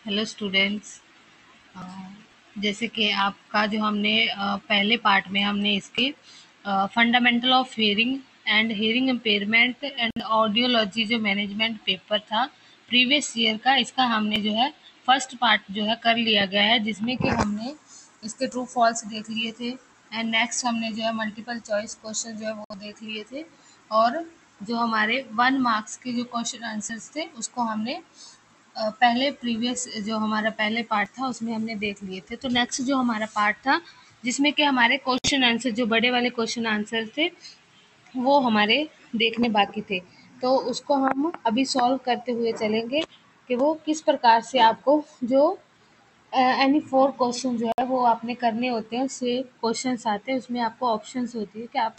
Hello students. जैसे कि आपका जो हमने पहले पार्ट में हमने इसके fundamental of hearing and hearing impairment and audiology जो मैनेजमेंट पेपर था प्रीवियस ईयर का, इसका हमने जो है फर्स्ट पार्ट जो है कर लिया गया है, जिसमें कि हमने इसके ट्रू फॉल्स देख लिए थे। एंड नेक्स्ट हमने जो है मल्टीपल चॉइस क्वेश्चन जो है वो देख लिए थे, और जो हमारे 1 मार्क्स के जो क्वेश्चन आंसर्स थे उसको हमने पहले प्रीवियस जो हमारा पहले पार्ट था उसमें हमने देख लिए थे। तो नेक्स्ट जो हमारा पार्ट था जिसमें कि हमारे क्वेश्चन आंसर जो बड़े वाले क्वेश्चन आंसर थे वो हमारे देखने बाकी थे, तो उसको हम अभी सॉल्व करते हुए चलेंगे कि वो किस प्रकार से आपको जो एनी 4 क्वेश्चन जो है वो आपने करने होते हैं। 6 क्वेश्चंस आते हैं, उसमें आपको ऑप्शंस होती है कि आप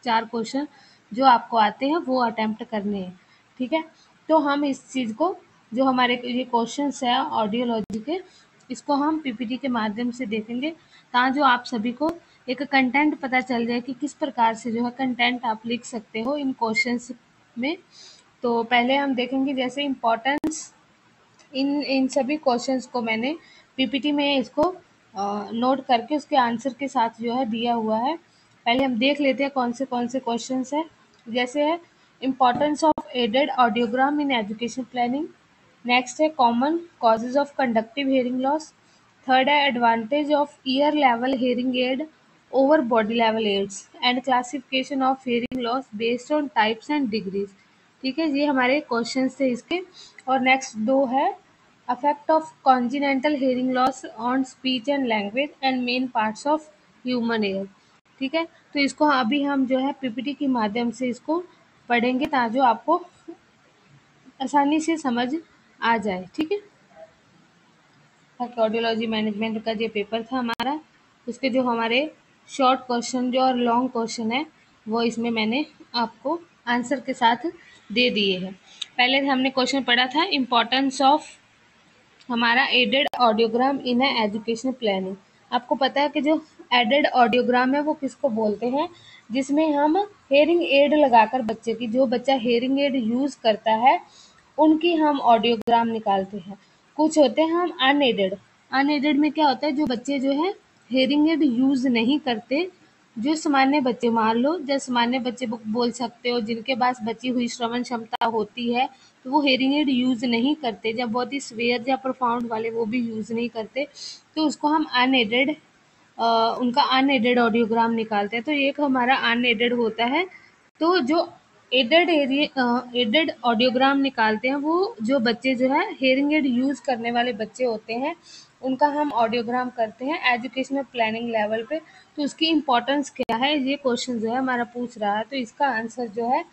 चार क्वेश्चन जो आपको आते हैं वो अटेम्प्ट करने हैं। ठीक है, तो हम इस चीज़ को जो हमारे ये क्वेश्चंस है ऑडियोलॉजी के, इसको हम पीपीटी के माध्यम से देखेंगे, ताकि जो आप सभी को एक कंटेंट पता चल जाए कि किस प्रकार से जो है कंटेंट आप लिख सकते हो इन क्वेश्चंस में। तो पहले हम देखेंगे जैसे इम्पोर्टेंस। इन इन सभी क्वेश्चंस को मैंने पीपीटी में इसको नोट करके उसके आंसर के साथ जो है दिया हुआ है। पहले हम देख लेते हैं कौन से क्वेश्चंस हैं। जैसे है importance of aided audiogram in education planning. Next है common causes of conductive hearing loss. Third है advantage of ear level hearing aid over body level aids and classification of hearing loss based on types and degrees. ठीक है, ये हमारे questions थे इसके। और next दो है affect of congenital hearing loss on speech and language and main parts of human ear. ठीक है, तो इसको अभी हम जो है पीपीटी के माध्यम से इसको पढ़ेंगे ताकि जो आपको आसानी से समझ आ जाए। ठीक है, ऑडियोलॉजी मैनेजमेंट का जो पेपर था हमारा, उसके जो हमारे शॉर्ट क्वेश्चन जो और लॉन्ग क्वेश्चन है वो इसमें मैंने आपको आंसर के साथ दे दिए हैं। पहले हमने क्वेश्चन पढ़ा था इम्पोर्टेंस ऑफ हमारा aided audiogram in education planning. आपको पता है कि जो एडेड ऑडियोग्राम है वो किसको बोलते हैं, जिसमें हम हेयरिंग एड लगाकर बच्चे की, जो बच्चा हेयरिंग एड यूज़ करता है उनकी हम ऑडियोग्राम निकालते हैं। कुछ होते हैं हम अनएडेड। अनएडेड में क्या होता है, जो बच्चे जो है हेयरिंग एड यूज़ नहीं करते, जो सामान्य बच्चे, मान लो जैसे सामान्य बच्चे बोल सकते हो जिनके पास बची हुई श्रवण क्षमता होती है, तो वो हेयरिंग एड यूज़ नहीं करते। जब बहुत ही स्वेयर या प्रोफाउंड वाले वो भी यूज़ नहीं करते, तो उसको हम अनएडेड उनका अनएडेड ऑडियोग्राम निकालते हैं। तो एक हमारा अनएडेड होता है। तो जो एडेड ऑडियोग्राम निकालते हैं वो जो बच्चे जो है हेयरिंग एड यूज़ करने वाले बच्चे होते हैं, उनका हम ऑडियोग्राम करते हैं एजुकेशनल प्लानिंग लेवल पे। तो उसकी इम्पोर्टेंस क्या है, ये क्वेश्चन जो है हमारा पूछ रहा है। तो इसका आंसर जो है,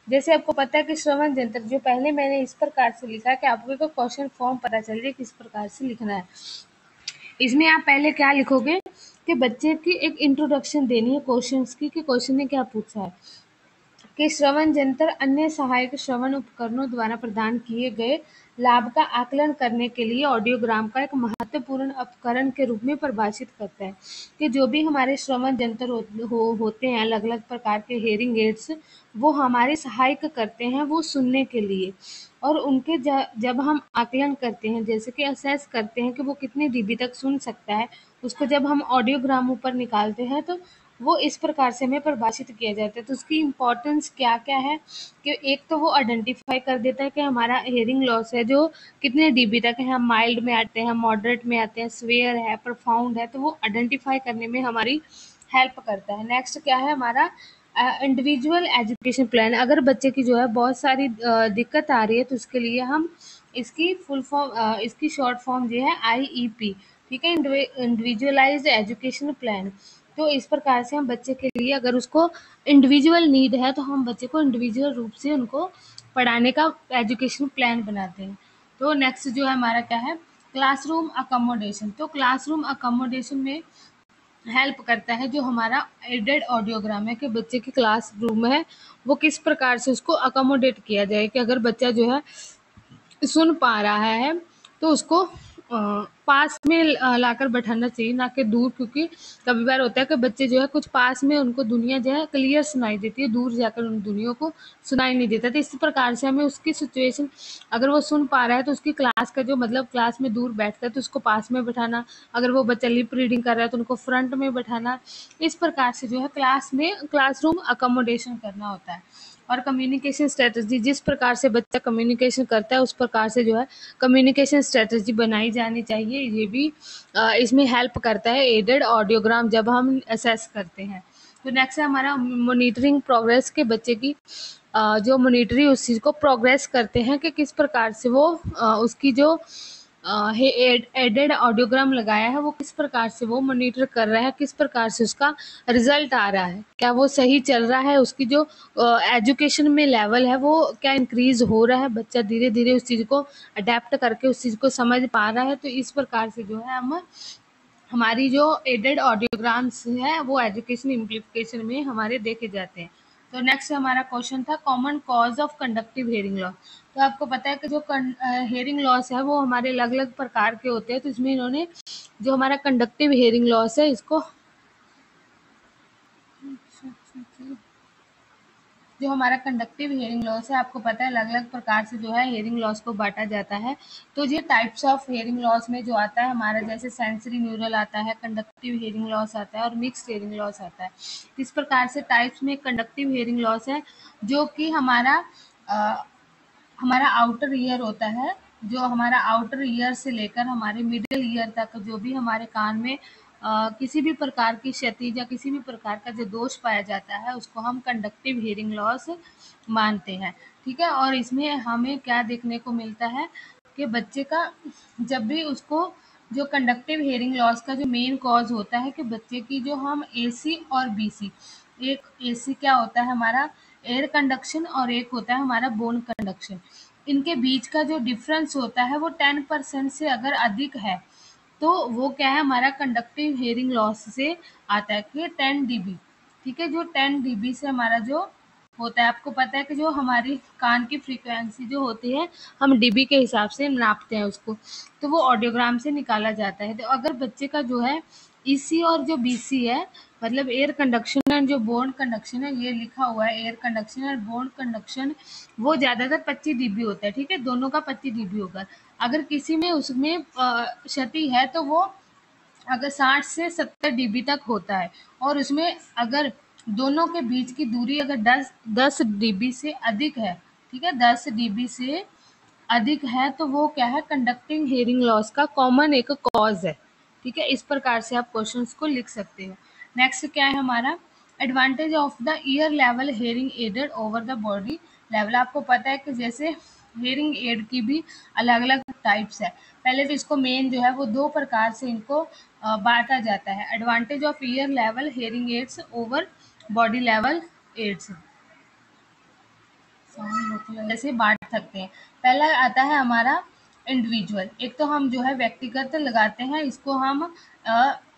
जैसे आपको पता है कि श्रवण यंत्र, जो पहले मैंने इस प्रकार से लिखा है कि आपको एक क्वेश्चन फॉर्म पता चल जाए किस प्रकार से लिखना है। इसमें आप पहले क्या लिखोगे कि बच्चे की एक इंट्रोडक्शन देनी है क्वेश्चंस की, कि क्वेश्चन ने क्या पूछा है कि श्रवण यंत्र अन्य सहायक श्रवण उपकरणों द्वारा प्रदान किए गए लाभ का आकलन करने के लिए ऑडियोग्राम का एक महत्वपूर्ण उपकरण के रूप में परिभाषित करता है। कि जो भी हमारे श्रवण यंत्र होते हैं, अलग अलग प्रकार के हेयरिंग एड्स, वो हमारे सहायक करते हैं वो सुनने के लिए, और उनके जब हम आकलन करते हैं, जैसे कि असेस करते हैं कि वो कितने डीबी तक सुन सकता है, उसको जब हम ऑडियोग्राम ऊपर निकालते हैं तो वो इस प्रकार से हमें परिभाषित किया जाता है। तो उसकी इम्पोर्टेंस क्या क्या है कि एक तो वो आइडेंटिफाई कर देता है कि हमारा हेयरिंग लॉस है जो कितने डीबी तक है, हम माइल्ड में आते हैं, मॉडरेट में आते हैं, स्वेयर है, प्रोफाउंड है, तो वो आइडेंटिफाई करने में हमारी हेल्प करता है। नेक्स्ट क्या है हमारा इंडिविजुअल एजुकेशन प्लान। अगर बच्चे की जो है बहुत सारी दिक्कत आ रही है तो उसके लिए हम इसकी फुल फॉर्म, इसकी शॉर्ट फॉर्म जो है IEP। ठीक है, इंडिविजुअलाइज्ड एजुकेशन प्लान। तो इस प्रकार से हम बच्चे के लिए, अगर उसको इंडिविजुअल नीड है तो हम बच्चे को इंडिविजुअल रूप से उनको पढ़ाने का एजुकेशन प्लान बनाते हैं। तो नेक्स्ट जो है हमारा क्या है क्लासरूम अकोमोडेशन। तो क्लासरूम अकोमोडेशन में हेल्प करता है जो हमारा एडेड ऑडियोग्राम है कि बच्चे की क्लास रूम है वो किस प्रकार से उसको अकोमोडेट किया जाए, कि अगर बच्चा जो है सुन पा रहा है तो उसको पास में लाकर बैठाना चाहिए, ना कि दूर, क्योंकि कभी बार होता है कि बच्चे जो है कुछ पास में उनको दुनिया जो है क्लियर सुनाई देती है, दूर जाकर उन दुनिया को सुनाई नहीं देता। तो इस प्रकार से हमें उसकी सिचुएशन, अगर वो सुन पा रहा है तो उसकी क्लास का जो मतलब क्लास में दूर बैठता है तो उसको पास में बैठाना, अगर वो बच्चा लिप रीडिंग कर रहा है तो उनको फ्रंट में बैठाना। इस प्रकार से जो है क्लास में क्लासरूम अकोमोडेशन करना होता है। और कम्युनिकेशन स्ट्रेटजी, जिस प्रकार से बच्चा कम्युनिकेशन करता है उस प्रकार से जो है कम्युनिकेशन स्ट्रेटजी बनाई जानी चाहिए। ये भी इसमें हेल्प करता है एडेड ऑडियोग्राम जब हम असेस करते हैं। तो नेक्स्ट है हमारा मॉनिटरिंग प्रोग्रेस के बच्चे की जो मॉनिटरी उस चीज़ को प्रोग्रेस करते हैं कि किस प्रकार से वो उसकी जो एडेड ऑडियोग्राम लगाया है वो किस प्रकार से वो मॉनिटर कर रहा है, किस प्रकार से उसका रिजल्ट आ रहा है, क्या वो सही चल रहा है, उसकी जो एजुकेशन में लेवल है वो क्या इंक्रीज हो रहा है, बच्चा धीरे धीरे उस चीज़ को अडेप्ट करके उस चीज़ को समझ पा रहा है। तो इस प्रकार से जो है हम हमारी जो एडेड ऑडियोग्राम्स है वो एजुकेशन इम्प्लीफिकेशन में हमारे देखे जाते हैं। तो नेक्स्ट हमारा क्वेश्चन था common cause of conductive hearing loss. तो आपको पता है कि जो हेयरिंग लॉस है वो हमारे अलग अलग प्रकार के होते हैं। तो इसमें इन्होंने जो हमारा कंडक्टिव हेयरिंग लॉस है इसको जो हमारा कंडक्टिव हेयरिंग लॉस है, आपको पता है अलग अलग प्रकार से जो है हेयरिंग लॉस को बांटा जाता है। तो ये टाइप्स ऑफ हेयरिंग लॉस में जो आता है हमारा, जैसे सेंसरी न्यूरल आता है, कंडक्टिव हेयरिंग लॉस आता है और मिक्स्ड हेयरिंग लॉस आता है। इस प्रकार से टाइप्स में कंडक्टिव हेयरिंग लॉस है जो कि हमारा आउटर ईयर होता है, जो हमारा आउटर ईयर से लेकर हमारे मिडिल ईयर तक जो भी हमारे कान में किसी भी प्रकार की क्षति या किसी भी प्रकार का जो दोष पाया जाता है उसको हम कंडक्टिव हेयरिंग लॉस मानते हैं। ठीक है, और इसमें हमें क्या देखने को मिलता है कि बच्चे का जब भी उसको जो कंडक्टिव हेयरिंग लॉस का जो मेन कॉज होता है कि बच्चे की जो हम एसी और बीसी, एक एसी क्या होता है हमारा एयर कंडक्शन और एक होता है हमारा बोन कंडक्शन, इनके बीच का जो डिफरेंस होता है वो 10% से अगर अधिक है तो वो क्या है हमारा कंडक्टिव हेयरिंग लॉस से आता है कि 10 dB। ठीक है, जो 10 dB से हमारा जो होता है, आपको पता है कि जो हमारी कान की फ्रीक्वेंसी जो होती है हम डीबी के हिसाब से नापते हैं उसको, तो वो ऑडियोग्राम से निकाला जाता है। तो अगर बच्चे का जो है ईसी और जो बीसी है, मतलब एयर कंडक्शन एंड जो बोन कंडक्शन है, ये लिखा हुआ है air conduction and bone conduction, वो ज़्यादातर 25 dB होता है। ठीक है, दोनों का 25 dB होगा। अगर किसी में उसमें क्षति है तो वो अगर 60 से 70 dB तक होता है, और उसमें अगर दोनों के बीच की दूरी अगर 10 dB से अधिक है, ठीक है, 10 dB से अधिक है तो वो क्या है कंडक्टिंग हेयरिंग लॉस का कॉमन एक कॉज है। ठीक है, इस प्रकार से आप क्वेश्चंस को लिख सकते हो। नेक्स्ट क्या है हमारा advantage of the ear level hearing aided over the body level. आपको पता है कि जैसे हेयरिंग एड की भी अलग अलग टाइप्स है। पहले तो इसको मेन जो है वो दो प्रकार से इनको बांटा जाता है, advantage of ear level hearing aids over body level aids, जैसे बांट सकते हैं। पहला आता है हमारा इंडिविजुअल, एक तो हम जो है व्यक्तिगत लगाते हैं, इसको हम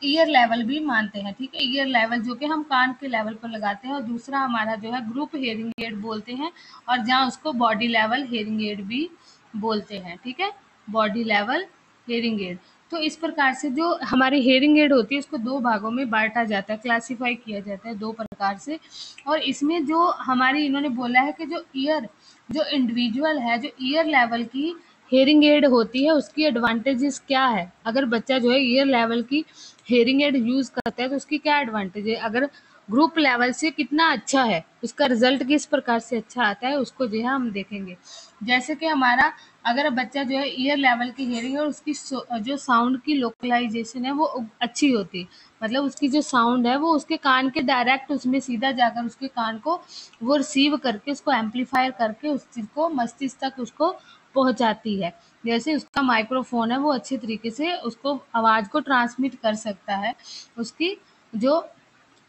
ईयर लेवल भी मानते हैं। ठीक है, ईयर लेवल जो कि हम कान के लेवल पर लगाते हैं, और दूसरा हमारा जो है ग्रुप हेयरिंग एड बोलते हैं, और जहाँ उसको बॉडी लेवल हेयरिंग एड भी बोलते हैं। ठीक है, बॉडी लेवल हेयरिंग एड। तो इस प्रकार से जो हमारी हेयरिंग एड होती है इसको दो भागों में बांटा जाता है, क्लासिफाई किया जाता है दो प्रकार से। और इसमें जो हमारी इन्होंने बोला है कि जो इंडिविजुअल है, जो ईयर लेवल की हेयरिंग एड होती है उसकी एडवांटेजेस क्या है, अगर बच्चा जो है ईयर लेवल की हेयरिंग एड यूज करता है तो उसकी क्या एडवांटेज है, अगर ग्रुप लेवल से कितना अच्छा है, उसका रिजल्ट किस प्रकार से अच्छा आता है, उसको जो है हम देखेंगे। जैसे कि हमारा अगर बच्चा जो है ईयर लेवल की हेयरिंग है और उसकी जो साउंड की लोकलाइजेशन है वो अच्छी होती है, मतलब उसकी जो साउंड है वो उसके कान के डायरेक्ट उसमें सीधा जाकर उसके कान को वो रिसीव करके उसको एम्पलीफायर करके उस चीज़ को मस्तिष्क तक उसको पहुंचाती है। जैसे उसका माइक्रोफोन है वो अच्छे तरीके से उसको आवाज़ को ट्रांसमिट कर सकता है, उसकी जो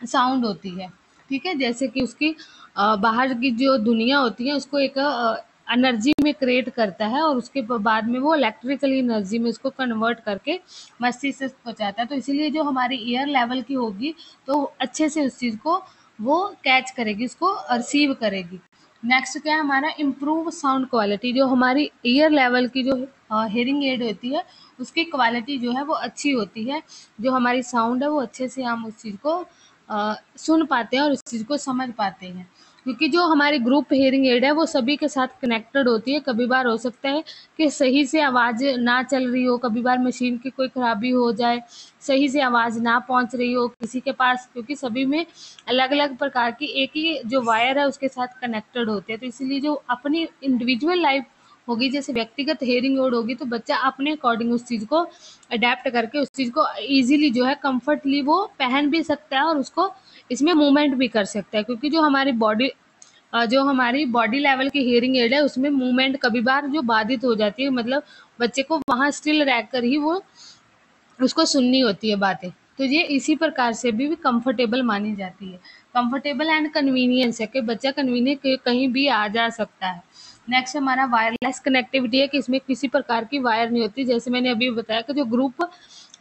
साउंड होती है। ठीक है, जैसे कि उसकी बाहर की जो दुनिया होती है उसको एक एनर्जी में क्रिएट करता है, और उसके बाद में वो इलेक्ट्रिकल एनर्जी में उसको कन्वर्ट करके मस्तिष्क तक पहुंचाता है। तो इसीलिए जो हमारी ईयर लेवल की होगी तो अच्छे से उस चीज़ को वो कैच करेगी, उसको रिसीव करेगी। नेक्स्ट क्या है हमारा इम्प्रूव साउंड क्वालिटी, जो हमारी ईयर लेवल की जो हेयरिंग एड होती है उसकी क्वालिटी जो है वो अच्छी होती है, जो हमारी साउंड है वो अच्छे से हम उस चीज़ को सुन पाते हैं और उस चीज़ को समझ पाते हैं। क्योंकि जो हमारी ग्रुप हेयरिंग एड है वो सभी के साथ कनेक्टेड होती है। कभी बार हो सकता है कि सही से आवाज़ ना चल रही हो, कभी बार मशीन की कोई खराबी हो जाए, सही से आवाज़ ना पहुंच रही हो किसी के पास, क्योंकि सभी में अलग अलग प्रकार की एक ही जो वायर है उसके साथ कनेक्टेड होते हैं। तो इसीलिए जो अपनी इंडिविजुअल लाइफ होगी, जैसे व्यक्तिगत हेयरिंग एड होगी, तो बच्चा अपने अकॉर्डिंग उस चीज़ को अडेप्ट करके उस चीज़ को ईजिली जो है कंफर्टली वो पहन भी सकता है और उसको इसमें मूवमेंट भी कर सकता है। क्योंकि जो हमारी बॉडी लेवल की हियरिंग एड है उसमें मूवमेंट कभी बार जो बाधित हो जाती है, मतलब बच्चे को वहाँ स्टिल रहकर ही वो उसको सुननी होती है बातें। तो ये इसी प्रकार से भी कंफर्टेबल मानी जाती है। कंफर्टेबल एंड कन्वीनियंस है कि बच्चा कन्वीनियंट कहीं भी आ जा सकता है। नेक्स्ट हमारा वायरलेस कनेक्टिविटी है कि इसमें किसी प्रकार की वायर नहीं होती। जैसे मैंने अभी बताया कि जो ग्रुप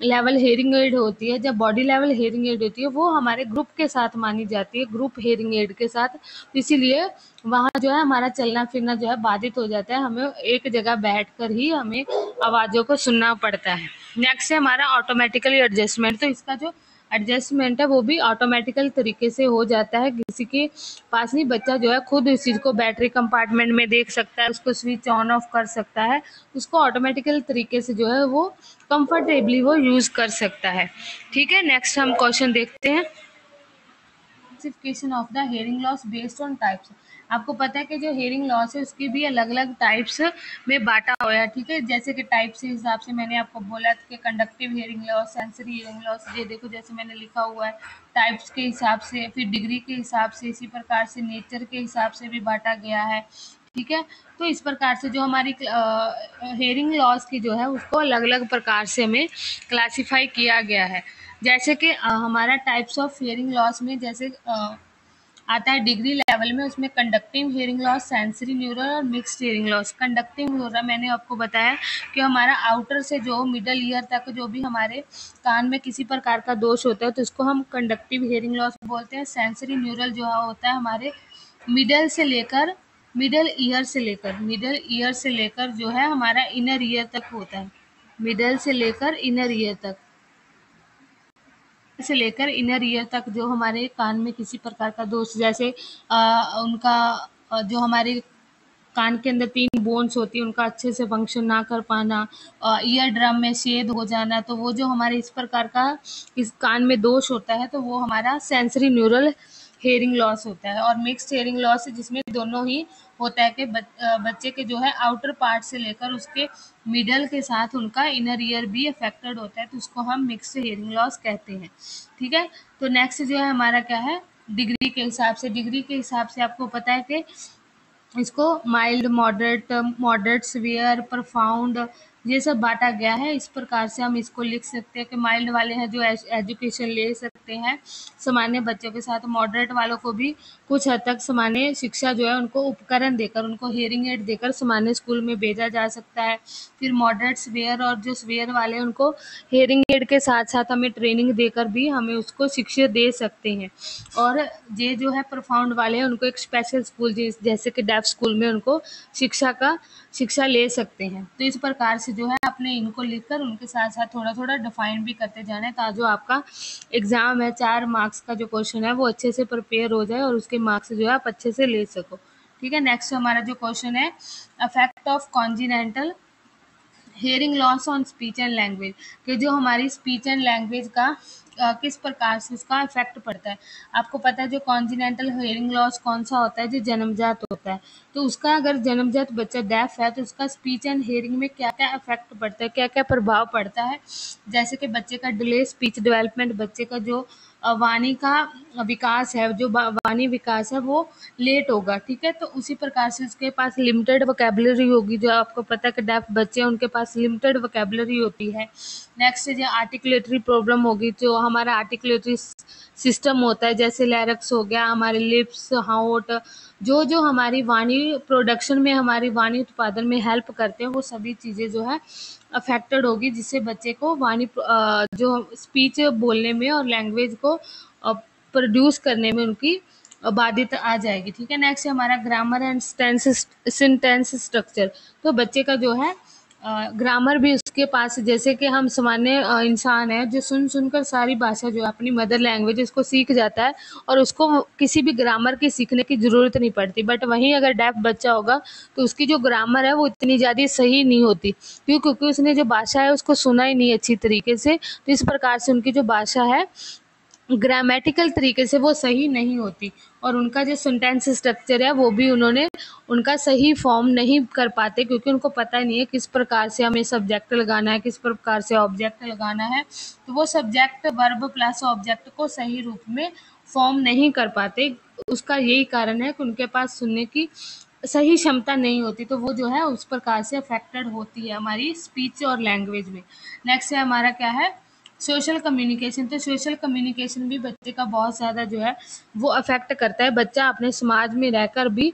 लेवल हेयरिंग एड होती है, जब बॉडी लेवल हेयरिंग एड होती है वो हमारे ग्रुप के साथ मानी जाती है, ग्रुप हेयरिंग एड के साथ। इसीलिए वहाँ जो है हमारा चलना फिरना जो है बाधित हो जाता है, हमें एक जगह बैठकर ही हमें आवाज़ों को सुनना पड़ता है। नेक्स्ट है हमारा ऑटोमेटिकली एडजस्टमेंट। तो इसका जो एडजस्टमेंट है वो भी ऑटोमेटिकल तरीके से हो जाता है, किसी के पास नहीं, बच्चा जो है खुद इस चीज़ को बैटरी कंपार्टमेंट में देख सकता है, उसको स्विच ऑन ऑफ कर सकता है, उसको ऑटोमेटिकल तरीके से जो है वो कंफर्टेबली वो यूज़ कर सकता है। ठीक है, नेक्स्ट हम क्वेश्चन देखते हैं। Classification of the hearing loss based on types. आपको पता है कि जो हेयरिंग लॉस है उसकी भी अलग अलग टाइप्स में बांटा हुआ है। ठीक है, जैसे कि टाइप्स के हिसाब से मैंने आपको बोला कि conductive hearing loss, sensory hearing loss, ये देखो जैसे मैंने लिखा हुआ है टाइप्स के हिसाब से, फिर डिग्री के हिसाब से, इसी प्रकार से नेचर के हिसाब से भी बांटा गया है। ठीक है, तो इस प्रकार से जो हमारी हेयरिंग लॉस की जो है उसको अलग अलग प्रकार से हमें क्लासीफाई किया गया है। जैसे कि हमारा टाइप्स ऑफ हेयरिंग लॉस में जैसे आता है डिग्री लेवल में, उसमें conductive hearing loss, sensory neural और mixed hearing loss. Conductive neural मैंने आपको बताया कि हमारा आउटर से जो मिडल ईयर तक जो भी हमारे कान में किसी प्रकार का दोष होता है तो उसको हम कंडक्टिव हेयरिंग लॉस बोलते हैं। सेंसरी न्यूरल जो होता है हमारे मिडल ईयर से लेकर जो है हमारा इनर ईयर तक होता है, मिडल से लेकर इनर ईयर तक जो हमारे कान में किसी प्रकार का दोष, जैसे उनका जो हमारे कान के अंदर 3 बोन्स होती है उनका अच्छे से फंक्शन ना कर पाना, ईयर ड्रम में छेद हो जाना, तो वो जो हमारे इस प्रकार का इस कान में दोष होता है तो वो हमारा सेंसरी न्यूरल हेयरिंग लॉस होता है। और मिक्स्ड हेयरिंग लॉस जिसमें दोनों ही होता है कि बच्चे के जो है आउटर पार्ट से लेकर उसके मिडल के साथ उनका इनर ईयर भी अफेक्टेड होता है, तो उसको हम मिक्स्ड हेयरिंग लॉस कहते हैं। ठीक है, तो नेक्स्ट जो है हमारा क्या है, डिग्री के हिसाब से आपको पता है कि इसको माइल्ड, मॉडरेट, सीवियर, प्रोफाउंड, ये सब बांटा गया है। इस प्रकार से हम इसको लिख सकते हैं कि माइल्ड वाले हैं जो एजुकेशन ले सकते हैं सामान्य बच्चों के साथ, मॉडरेट वालों को भी कुछ हद तक सामान्य शिक्षा जो है उनको उपकरण देकर, उनको हियरिंग एड देकर सामान्य स्कूल में भेजा जा सकता है। फिर मॉडरेट, सीवियर और जो सीवियर वाले हैं उनको हियरिंग एड के साथ साथ हमें ट्रेनिंग देकर भी हमें उसको शिक्षा दे सकते हैं। और ये जो है प्रोफाउंड वाले हैं उनको एक स्पेशल स्कूल जैसे कि डेफ स्कूल में उनको शिक्षा ले सकते हैं। तो इस प्रकार से जो है अपने इनको लिखकर उनके साथ साथ थोड़ा थोड़ा डिफाइन भी करते जाना है, ताकि जो आपका एग्जाम है 4 मार्क्स का जो क्वेश्चन है वो अच्छे से प्रिपेयर हो जाए और उसके मार्क्स जो है आप अच्छे से ले सको। ठीक है, नेक्स्ट हमारा जो क्वेश्चन है, effect of congenital hearing loss on speech and language, कि जो हमारी स्पीच एंड लैंग्वेज का किस प्रकार से इसका इफेक्ट पड़ता है। आपको पता है जो कॉन्जिनेंटल हेयरिंग लॉस कौन सा होता है, जो जन्मजात होता है। तो उसका अगर जन्मजात बच्चा डेफ है तो उसका स्पीच एंड हेयरिंग में क्या क्या इफेक्ट पड़ता है, क्या क्या प्रभाव पड़ता है। जैसे कि बच्चे का डिले स्पीच डेवलपमेंट, बच्चे का जो वाणी का विकास है, जो वाणी विकास है वो लेट होगा। ठीक है, तो उसी प्रकार से उसके पास लिमिटेड वोकेबलरी होगी, जो आपको पता है कि डेफ बच्चे हैं उनके पास लिमिटेड वोकेबलरी होती है। नेक्स्ट जो आर्टिकुलेटरी प्रॉब्लम होगी, जो हमारा आर्टिकुलेटरी सिस्टम होता है, जैसे लैरिक्स हो गया, हमारे लिप्स, होंठ, जो हमारी वाणी प्रोडक्शन में, हमारी वाणी उत्पादन में हेल्प करते हैं, वो सभी चीज़ें जो है अफेक्टेड होगी, जिससे बच्चे को वाणी जो स्पीच बोलने में और लैंग्वेज को प्रोड्यूस करने में उनकी बाधित आ जाएगी। ठीक है, नेक्स्ट हमारा ग्रामर एंड सेंटेंस स्ट्रक्चर। तो बच्चे का जो है ग्रामर भी उसके पास, जैसे कि हम सामान्य इंसान है जो सुन सुनकर सारी भाषा जो है अपनी मदर लैंग्वेज उसको सीख जाता है और उसको किसी भी ग्रामर की सीखने की ज़रूरत नहीं पड़ती। बट वहीं अगर डेफ बच्चा होगा तो उसकी जो ग्रामर है वो इतनी ज़्यादा सही नहीं होती, क्योंकि उसने जो भाषा है उसको सुना ही नहीं अच्छी तरीके से। तो इस प्रकार से उनकी जो भाषा है ग्रामेटिकल तरीके से वो सही नहीं होती, और उनका जो सेंटेंस स्ट्रक्चर है वो भी उन्होंने उनका सही फॉर्म नहीं कर पाते, क्योंकि उनको पता नहीं है किस प्रकार से हमें सब्जेक्ट लगाना है, किस प्रकार से ऑब्जेक्ट लगाना है। तो वो सब्जेक्ट वर्ब प्लस ऑब्जेक्ट को सही रूप में फॉर्म नहीं कर पाते। उसका यही कारण है कि उनके पास सुनने की सही क्षमता नहीं होती, तो वो जो है उस प्रकार से अफेक्टेड होती है हमारी स्पीच और लैंग्वेज में। नेक्स्ट है हमारा क्या है, सोशल कम्युनिकेशन। तो सोशल कम्युनिकेशन भी बच्चे का बहुत ज़्यादा जो है वो अफेक्ट करता है। बच्चा अपने समाज में रहकर भी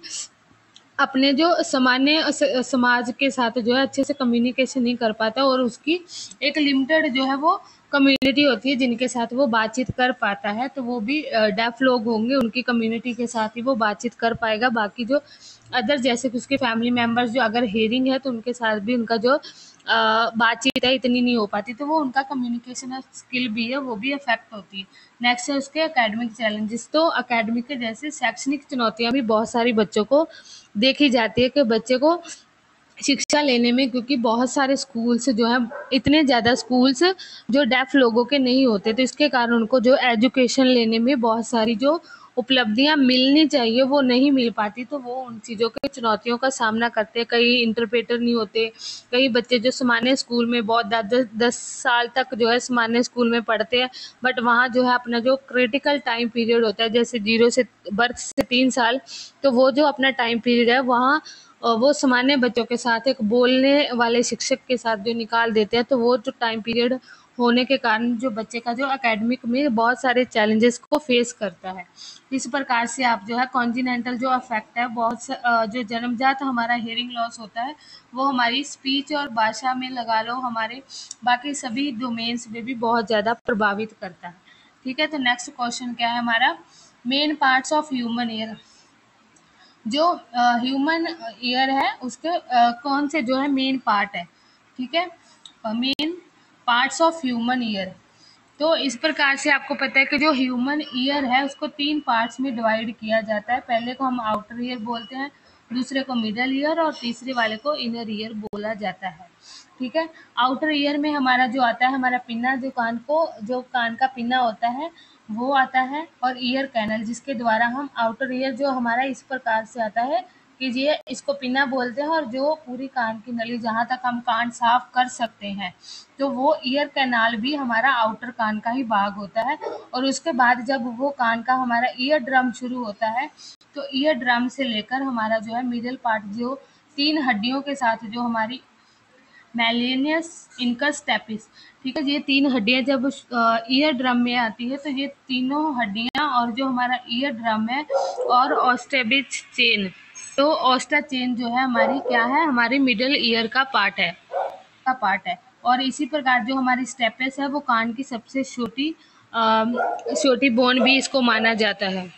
अपने जो सामान्य समाज के साथ जो है अच्छे से कम्युनिकेशन नहीं कर पाता, और उसकी एक लिमिटेड जो है वो कम्युनिटी होती है जिनके साथ वो बातचीत कर पाता है। तो वो भी डेफ लोग होंगे, उनकी कम्युनिटी के साथ ही वो बातचीत कर पाएगा। बाकी जो अदर जैसे कि उसके फैमिली मेम्बर्स जो अगर हेयरिंग है तो उनके साथ भी उनका जो बातचीत है इतनी नहीं हो पाती, तो वो उनका कम्युनिकेशन स्किल भी है वो भी अफेक्ट होती है। नेक्स्ट है उसके एकेडमिक चैलेंजेस। तो एकेडमिक के जैसे शैक्षणिक चुनौतियां भी बहुत सारी बच्चों को देखी जाती है कि बच्चे को शिक्षा लेने में, क्योंकि बहुत सारे स्कूल्स जो हैं, इतने ज़्यादा स्कूल्स जो डेफ लोगों के नहीं होते, तो इसके कारण उनको जो एजुकेशन लेने में बहुत सारी जो उपलब्धियां मिलनी चाहिए वो नहीं मिल पाती। तो वो उन चीज़ों के चुनौतियों का सामना करते हैं। कई इंटरप्रेटर नहीं होते, कई बच्चे जो सामान्य स्कूल में बहुत 10 साल तक जो है सामान्य स्कूल में पढ़ते हैं, बट वहाँ जो है अपना जो क्रिटिकल टाइम पीरियड होता है, जैसे 0 से बर्थ से 3 साल, तो वो जो अपना टाइम पीरियड है वहाँ वो सामान्य बच्चों के साथ एक बोलने वाले शिक्षक के साथ जो निकाल देते हैं, तो वो जो टाइम पीरियड होने के कारण जो बच्चे का जो एकेडमिक में बहुत सारे चैलेंजेस को फेस करता है। इस प्रकार से आप जो है कॉन्जिनेंटल जो अफेक्ट है, जो जन्मजात हमारा हियरिंग लॉस होता है वो हमारी स्पीच और भाषा में लगा लो हमारे बाकी सभी डोमेन्स में भी बहुत ज़्यादा प्रभावित करता है। ठीक है, तो नेक्स्ट क्वेश्चन क्या है हमारा, main parts of human ear. जो ह्यूमन ईयर है उसके कौन से जो है मेन पार्ट है। ठीक है, main parts of human ear. तो इस प्रकार से आपको पता है कि जो ह्यूमन ईयर है उसको 3 पार्ट्स में डिवाइड किया जाता है। पहले को हम आउटर ईयर बोलते हैं, दूसरे को मिडल ईयर और तीसरे वाले को इनर ईयर बोला जाता है। ठीक है, आउटर ईयर में हमारा जो आता है हमारा पिन्ना, जो कान का पिन्ना होता है वो आता है, और ईयर कैनल जिसके द्वारा हम आउटर ईयर जो हमारा इस प्रकार से आता है कि ये इसको पिन्ना बोलते हैं, और जो पूरी कान की नली जहाँ तक हम कान साफ कर सकते हैं तो वो ईयर कैनाल भी हमारा आउटर कान का ही भाग होता है। और उसके बाद जब वो कान का हमारा ईयर ड्रम शुरू होता है, तो ईयर ड्रम से लेकर हमारा जो है मिडिल पार्ट जो 3 हड्डियों के साथ जो हमारी मेलेनियस इनकस स्टेपिस। ठीक है, ये 3 हड्डियां जब ईयर ड्रम में आती है तो ये तीनों हड्डियां और जो हमारा ईयर ड्रम है और ऑस्टेबिच चेन, तो ऑस्टा चेन जो है हमारी क्या है, हमारी मिडिल ईयर का पार्ट है। और इसी प्रकार जो हमारी स्टेपिस है वो कान की सबसे छोटी बोन भी इसको माना जाता है,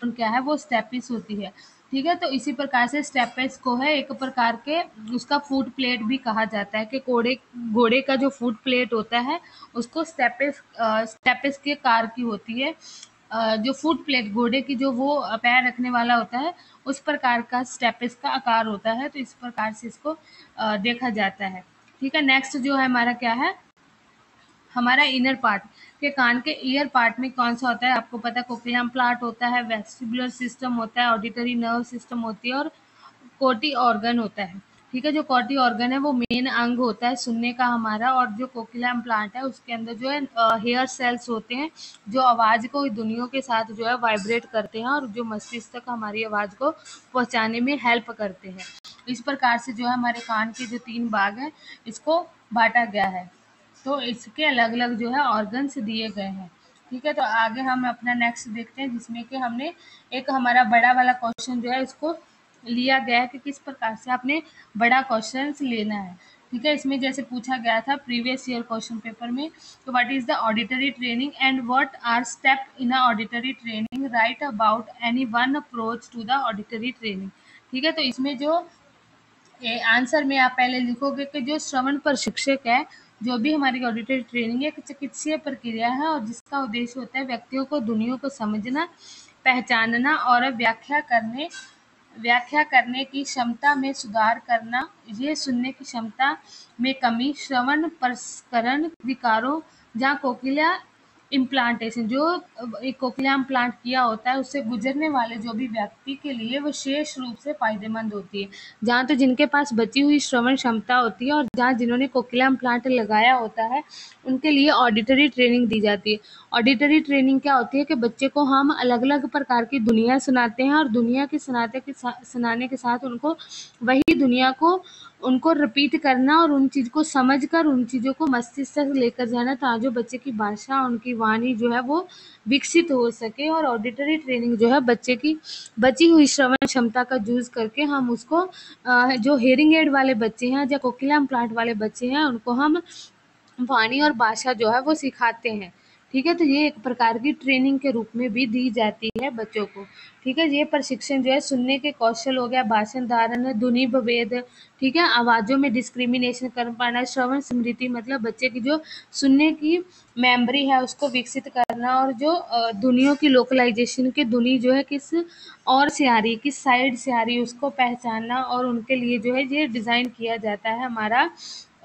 क्या है वो स्टेपिस होती है। ठीक है, तो इसी प्रकार से स्टेपिस को है एक प्रकार के उसका फुट प्लेट भी कहा जाता है कि घोड़े का जो फुट प्लेट होता है उसको स्टेपिस के कार की होती है। जो फुट प्लेट घोड़े की जो वो पैर रखने वाला होता है उस प्रकार का स्टेपिस का आकार होता है। तो इस प्रकार से इसको देखा जाता है। ठीक है, नेक्स्ट जो है हमारा क्या है, हमारा इनर पार्ट के कान के ईयर पार्ट में कौन सा होता है, आपको पता है कोक्लियम प्लांट होता है, वेस्टिबुलर सिस्टम होता है, ऑडिटरी नर्व सिस्टम होती है, और कोटी ऑर्गन होता है। ठीक है, जो कोटी ऑर्गन है वो मेन अंग होता है सुनने का हमारा, और जो कोक्लियम प्लांट है उसके अंदर जो है हेयर सेल्स होते हैं जो आवाज़ को ध्वनियों के साथ जो है वाइब्रेट करते हैं और जो मस्तिष्क तक हमारी आवाज़ को पहुंचाने में हेल्प करते हैं। इस प्रकार से जो है हमारे कान के जो 3 भाग हैं इसको बांटा गया है, तो इसके अलग अलग जो है ऑर्गन्स दिए गए हैं। ठीक है, तो आगे हम अपना नेक्स्ट देखते हैं जिसमें कि हमने एक हमारा बड़ा वाला क्वेश्चन जो है इसको लिया गया है कि किस प्रकार से आपने बड़ा क्वेश्चन लेना है। ठीक है, इसमें जैसे पूछा गया था प्रीवियस ईयर क्वेश्चन पेपर में, तो what is the auditory training and what are step in a auditory training, write about any one approach to the auditory training. ठीक है, तो इसमें जो आंसर में आप पहले लिखोगे कि जो श्रवण प्रशिक्षक है, जो भी हमारी ऑडिटरी ट्रेनिंग है, एक चिकित्सीय प्रक्रिया है और जिसका उद्देश्य होता है व्यक्तियों को ध्वनियों को समझना, पहचानना और व्याख्या करने की क्षमता में सुधार करना। ये सुनने की क्षमता में कमी, श्रवण प्रसंस्करण विकारों जहाँ कोक्लिया इम्प्लांटेशन, जो एक कोक्लिया इम्प्लांट किया होता है उससे गुजरने वाले जो भी व्यक्ति के लिए विशेष रूप से फायदेमंद होती है। जहाँ तो जिनके पास बची हुई श्रवण क्षमता होती है और जहाँ जिन्होंने कोक्लिया इम्प्लांट लगाया होता है उनके लिए ऑडिटरी ट्रेनिंग दी जाती है। ऑडिटरी ट्रेनिंग क्या होती है कि बच्चे को हम अलग अलग प्रकार की दुनिया सुनाते हैं और दुनिया की सुनाने के साथ उनको वही दुनिया को उनको रिपीट करना और उन चीज़ को समझकर उन चीज़ों को मस्तिष्क तक लेकर जाना, ताकि बच्चे की भाषा, उनकी वाणी जो है वो विकसित हो सके। और ऑडिटरी ट्रेनिंग जो है बच्चे की बची हुई श्रवण क्षमता का यूज़ करके हम उसको जो हेयरिंग एड वाले बच्चे हैं या कोक्लिया इम्प्लांट वाले बच्चे हैं उनको हम वाणी और भाषा जो है वो सिखाते हैं। ठीक है, तो ये एक प्रकार की ट्रेनिंग के रूप में भी दी जाती है बच्चों को। ठीक है, ये प्रशिक्षण जो है सुनने के कौशल हो गया, भाषण धारण, ध्वनि भेद, ठीक है, आवाज़ों में डिस्क्रिमिनेशन कर पाना, श्रवण स्मृति मतलब बच्चे की जो सुनने की मेमोरी है उसको विकसित करना, और जो ध्वनियों की लोकलाइजेशन की ध्वनि जो है किस और से आ रही है, किस साइड से आ रही है उसको पहचानना, और उनके लिए जो है ये डिज़ाइन किया जाता है हमारा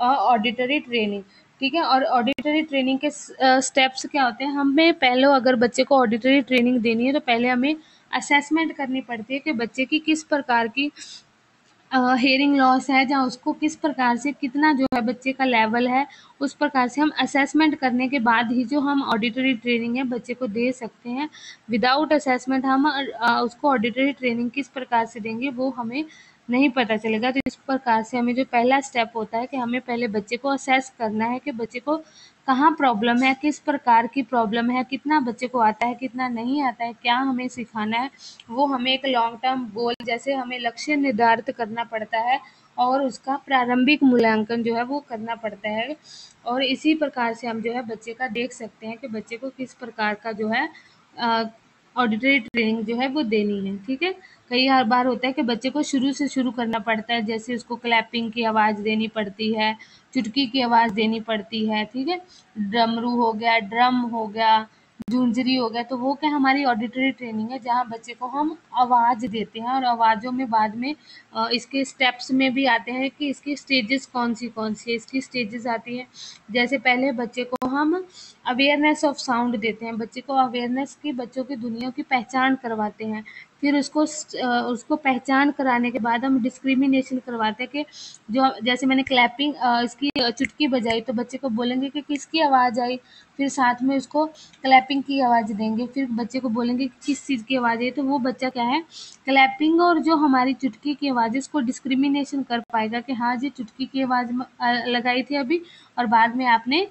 ऑडिटरी ट्रेनिंग। ठीक है, और ऑडिटरी ट्रेनिंग के स्टेप्स क्या होते हैं, हमें पहले अगर बच्चे को ऑडिटरी ट्रेनिंग देनी है तो पहले हमें असेसमेंट करनी पड़ती है कि बच्चे की किस प्रकार की हेयरिंग लॉस है, जहाँ उसको किस प्रकार से कितना जो है बच्चे का लेवल है, उस प्रकार से हम असेसमेंट करने के बाद ही जो हम ऑडिटरी ट्रेनिंग है बच्चे को दे सकते हैं। विदाउट असेसमेंट हम उसको ऑडिटरी ट्रेनिंग किस प्रकार से देंगे वो हमें नहीं पता चलेगा। तो इस प्रकार से हमें जो पहला स्टेप होता है कि हमें पहले बच्चे को असेस करना है कि बच्चे को कहाँ प्रॉब्लम है, किस प्रकार की प्रॉब्लम है, कितना बच्चे को आता है, कितना नहीं आता है, क्या हमें सिखाना है, वो हमें एक लॉन्ग टर्म गोल जैसे हमें लक्ष्य निर्धारित करना पड़ता है और उसका प्रारंभिक मूल्यांकन जो है वो करना पड़ता है। और इसी प्रकार से हम जो है बच्चे का देख सकते हैं कि बच्चे को किस प्रकार का जो है ऑडिटरी ट्रेनिंग जो है वो देनी है। ठीक है, कई हर बार होता है कि बच्चे को शुरू से शुरू करना पड़ता है, जैसे उसको क्लैपिंग की आवाज़ देनी पड़ती है, चुटकी की आवाज़ देनी पड़ती है। ठीक है, डमरू हो गया, ड्रम हो गया, जूंजरी हो गया, तो वो क्या हमारी ऑडिटरी ट्रेनिंग है जहाँ बच्चे को हम आवाज़ देते हैं। और आवाज़ों में बाद में इसके स्टेप्स में भी आते हैं कि इसकी स्टेजेस कौन सी है, इसकी स्टेजेस आती है। जैसे पहले बच्चे को हम अवेयरनेस ऑफ साउंड देते हैं, बच्चे को अवेयरनेस की बच्चों की दुनिया की पहचान करवाते हैं। फिर उसको पहचान कराने के बाद हम डिस्क्रिमिनेशन करवाते हैं कि जो जैसे मैंने क्लैपिंग इसकी चुटकी बजाई तो बच्चे को बोलेंगे कि किसकी आवाज़ आई, फिर साथ में उसको क्लैपिंग की आवाज़ देंगे, फिर बच्चे को बोलेंगे कि किस चीज़ की आवाज़ आई, तो वो बच्चा क्या है क्लैपिंग और जो हमारी चुटकी की आवाज़ है इसको डिस्क्रिमिनेशन कर पाएगा कि हाँ जी चुटकी की आवाज़ लगाई थी अभी और बाद में आपने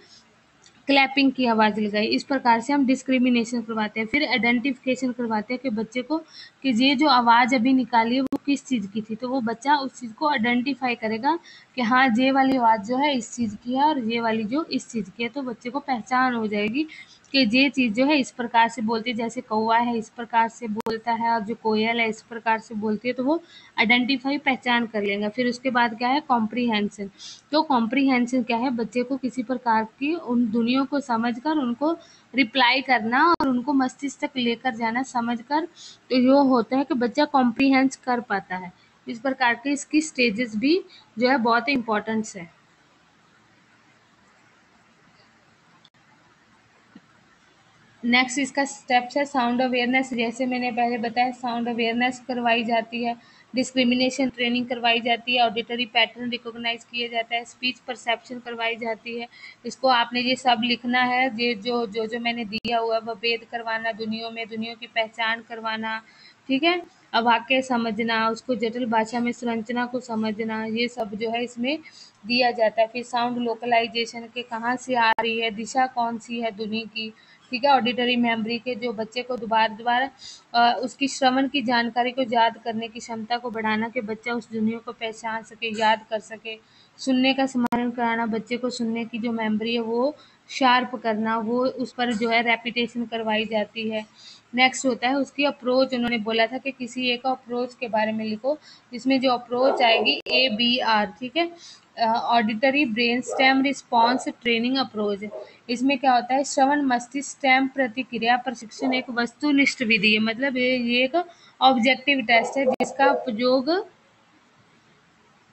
क्लैपिंग की आवाज़ लगाई। इस प्रकार से हम डिस्क्रिमिनेशन करवाते हैं। फिर आइडेंटिफिकेशन करवाते हैं कि बच्चे को कि ये जो आवाज़ अभी निकाली है वो किस चीज़ की थी, तो वो बच्चा उस चीज़ को आइडेंटिफाई करेगा कि हाँ ये वाली आवाज़ जो है इस चीज़ की है और ये वाली जो इस चीज़ की है, तो बच्चे को पहचान हो जाएगी कि ये चीज़ जो है इस प्रकार से बोलती है, जैसे कौवा है इस प्रकार से बोलता है और जो कोयल है इस प्रकार से बोलती है, तो वो आइडेंटिफाई पहचान कर लेगा। फिर उसके बाद क्या है कॉम्प्रीहेंशन। तो कॉम्प्रीहेंशन क्या है, बच्चे को किसी प्रकार की उन दुनिया को समझकर उनको रिप्लाई करना और उनको मस्तिष्क तक लेकर जाना समझकर, तो यो होता है कि बच्चा कॉम्प्रीहेंस कर पाता है। इस प्रकार के इसकी स्टेजेस भी जो है बहुत इंपॉर्टेंट है। नेक्स्ट इसका स्टेप्स है साउंड अवेयरनेस। जैसे मैंने पहले बताया साउंड अवेयरनेस करवाई जाती है, डिस्क्रिमिनेशन ट्रेनिंग करवाई जाती है, ऑडिटरी पैटर्न रिकॉग्नाइज किया जाता है, स्पीच परसेप्शन करवाई जाती है। इसको आपने ये सब लिखना है, ये जो मैंने दिया हुआ है वह भेद करवाना, दुनिया की पहचान करवाना। ठीक है, अब वाक्य समझना, उसको जटिल भाषा में संरचना को समझना, ये सब जो है इसमें दिया जाता है। फिर साउंड लोकलाइजेशन के कहाँ से आ रही है, दिशा कौन सी है ध्वनि की। ठीक है, ऑडिटरी मेमोरी के जो बच्चे को दोबारा दोबारा उसकी श्रवण की जानकारी को याद करने की क्षमता को बढ़ाना कि बच्चा उस दुनिया को पहचान सके, याद कर सके। सुनने का स्मरण कराना, बच्चे को सुनने की जो मेमोरी है वो शार्प करना, वो उस पर जो है रेपिटेशन करवाई जाती है। नेक्स्ट होता है उसकी अप्रोच। उन्होंने बोला था कि किसी एक अप्रोच के बारे में लिखो, जिसमें जो अप्रोच आएगी ABR, ठीक है, auditory brain stem response training approach. इसमें क्या होता है, श्रवण मस्तिष्क स्टेम प्रतिक्रिया प्रशिक्षण एक वस्तुनिष्ठ विधि है, मतलब ये एक ऑब्जेक्टिव टेस्ट है जिसका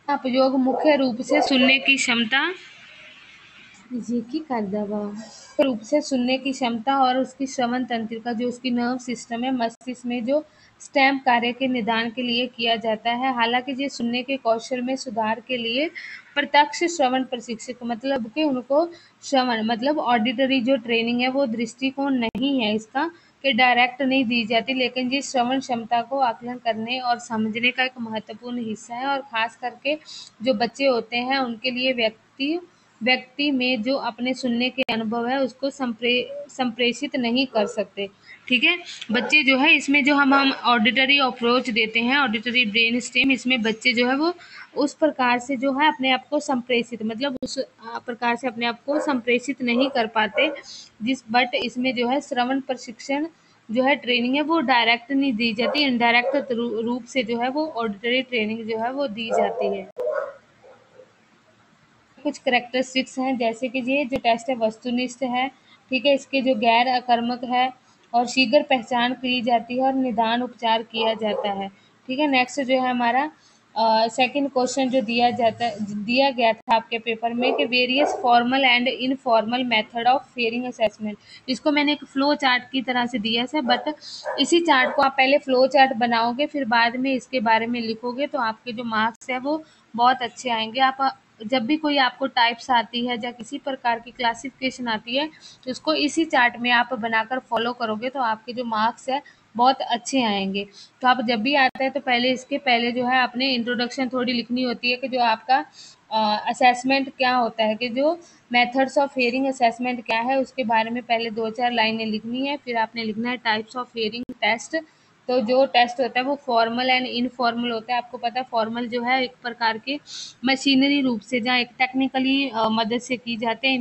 उपयोग मुख्य रूप से सुनने की क्षमता, ये की कर दबा रूप से सुनने की क्षमता और उसकी श्रवण तंत्रिका, जो उसकी नर्व सिस्टम है, मस्तिष्क में जो स्टेम कार्य के निदान के लिए किया जाता है। हालांकि ये सुनने के कौशल में सुधार के लिए प्रत्यक्ष श्रवण प्रशिक्षक, मतलब कि उनको श्रवण मतलब ऑडिटरी जो ट्रेनिंग है वो दृष्टिकोण नहीं है इसका, कि डायरेक्ट नहीं दी जाती, लेकिन ये श्रवण क्षमता को आकलन करने और समझने का एक महत्वपूर्ण हिस्सा है। और खास करके जो बच्चे होते हैं उनके लिए व्यक्ति में जो अपने सुनने के अनुभव है उसको संप्रेषित नहीं कर सकते, ठीक है। बच्चे जो है इसमें जो हम ऑडिटरी अप्रोच देते हैं, ऑडिटरी ब्रेन स्टेम, इसमें बच्चे जो है वो उस प्रकार से जो है अपने आप को संप्रेषित, मतलब उस प्रकार से अपने आप को संप्रेषित नहीं कर पाते, बट इसमें जो है श्रवण प्रशिक्षण जो है ट्रेनिंग है वो डायरेक्ट नहीं दी जाती, इनडायरेक्ट रूप से जो है वो ऑडिटरी ट्रेनिंग जो है वो दी जाती है। कुछ करेक्टरिस्टिक्स हैं, जैसे कि ये जो टेस्ट है वस्तुनिष्ठ है, ठीक है, इसके जो गैर आक्रामक है और शीघ्र पहचान की जाती है और निदान उपचार किया जाता है, ठीक है। नेक्स्ट जो है हमारा सेकंड क्वेश्चन जो दिया गया था आपके पेपर में, कि various formal and informal method of hearing assessment. इसको मैंने एक फ्लो चार्ट की तरह से दिया है, बट इसी चार्ट को आप पहले फ्लो चार्ट बनाओगे, फिर बाद में इसके बारे में लिखोगे, तो आपके जो मार्क्स है वो बहुत अच्छे आएंगे। आप जब भी कोई आपको टाइप्स आती है या किसी प्रकार की क्लासिफिकेशन आती है, तो उसको इसी चार्ट में आप बनाकर फॉलो करोगे तो आपके जो मार्क्स है बहुत अच्छे आएंगे। तो आप जब भी आता है तो पहले इसके पहले जो है अपने इंट्रोडक्शन थोड़ी लिखनी होती है, कि जो आपका असेसमेंट क्या होता है, कि जो मेथड्स ऑफ हियरिंग असेसमेंट क्या है, उसके बारे में पहले 2-4 लाइनें लिखनी है। फिर आपने लिखना है टाइप्स ऑफ हियरिंग टेस्ट। तो जो टेस्ट होता है वो फॉर्मल एंड इनफॉर्मल होता है। आपको पता है फॉर्मल जो है एक प्रकार के मशीनरी रूप से, जहाँ एक टेक्निकली मदद से की जाते हैं।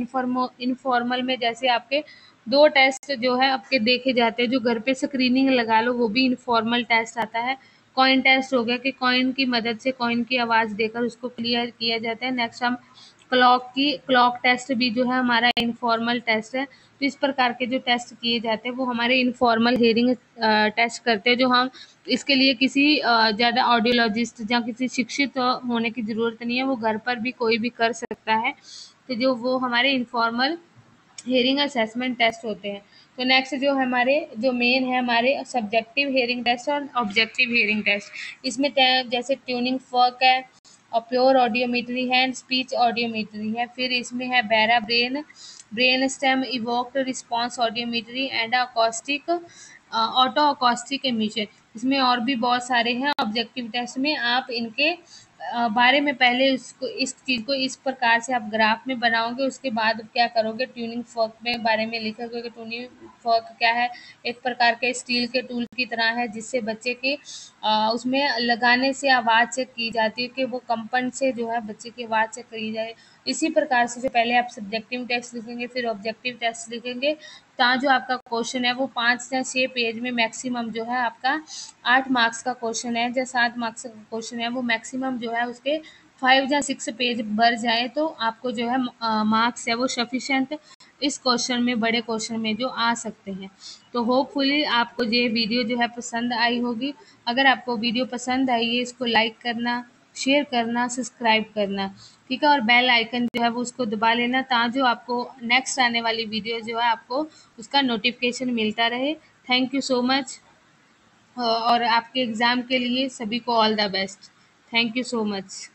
इनफॉर्मल में जैसे आपके 2 टेस्ट जो है आपके देखे जाते हैं, जो घर पे स्क्रीनिंग लगा लो वो भी इनफॉर्मल टेस्ट आता है। कॉइन टेस्ट हो गया, कि कॉइन की मदद से कॉइन की आवाज़ देकर उसको क्लियर किया जाता है। नेक्स्ट हम क्लॉक टेस्ट भी जो है हमारा इनफॉर्मल टेस्ट है। तो इस प्रकार के जो टेस्ट किए जाते हैं वो हमारे इनफॉर्मल हियरिंग टेस्ट करते हैं, जो हम इसके लिए किसी ज़्यादा ऑडियोलॉजिस्ट या किसी शिक्षित होने की ज़रूरत नहीं है, वो घर पर भी कोई भी कर सकता है। तो जो वो हमारे इनफॉर्मल हियरिंग असेसमेंट टेस्ट होते हैं। तो नेक्स्ट जो हमारे जो मेन है हमारे सब्जेक्टिव हियरिंग टेस्ट और ऑब्जेक्टिव हियरिंग टेस्ट। इसमें जैसे ट्यूनिंग फॉर्क है और प्योर ऑडियोमेट्री है एंड स्पीच ऑडियोमेट्री है। फिर इसमें है BERA brain stem evoked response audiometry and acoustic otoacoustic emission. इसमें और भी बहुत सारे हैं। ऑब्जेक्टिव टेस्ट में आप इनके बारे में पहले इस चीज़ को इस प्रकार से आप ग्राफ में बनाओगे, उसके बाद क्या करोगे, ट्यूनिंग फॉर्क में बारे में लिखोगे कि ट्यूनिंग फॉर्क क्या है। एक प्रकार के स्टील के टूल की तरह है, जिससे बच्चे के उसमें लगाने से आवाज़ चेक की जाती है, कि वो कंपन से जो है बच्चे की आवाज़ चेक करी जाए। इसी प्रकार से जो पहले आप सब्जेक्टिव टेस्ट लिखेंगे फिर ऑब्जेक्टिव टेस्ट लिखेंगे, जहाँ जो आपका क्वेश्चन है वो 5 या 6 पेज में मैक्सिमम जो है आपका 8 मार्क्स का क्वेश्चन है या 7 मार्क्स का क्वेश्चन है, वो मैक्सिमम जो है उसके 5 या 6 पेज भर जाए तो आपको जो है मार्क्स है वो सफिशेंट इस क्वेश्चन में, बड़े क्वेश्चन में जो आ सकते हैं। तो होपफुली आपको ये वीडियो जो है पसंद आई होगी। अगर आपको वीडियो पसंद आई है, इसको लाइक करना, शेयर करना, सब्सक्राइब करना, ठीक है, और बेल आइकन जो है वो उसको दबा लेना, ताकि जो आपको नेक्स्ट आने वाली वीडियो जो है आपको उसका नोटिफिकेशन मिलता रहे। Thank you so much. और आपके एग्ज़ाम के लिए सभी को all the best. Thank you so much.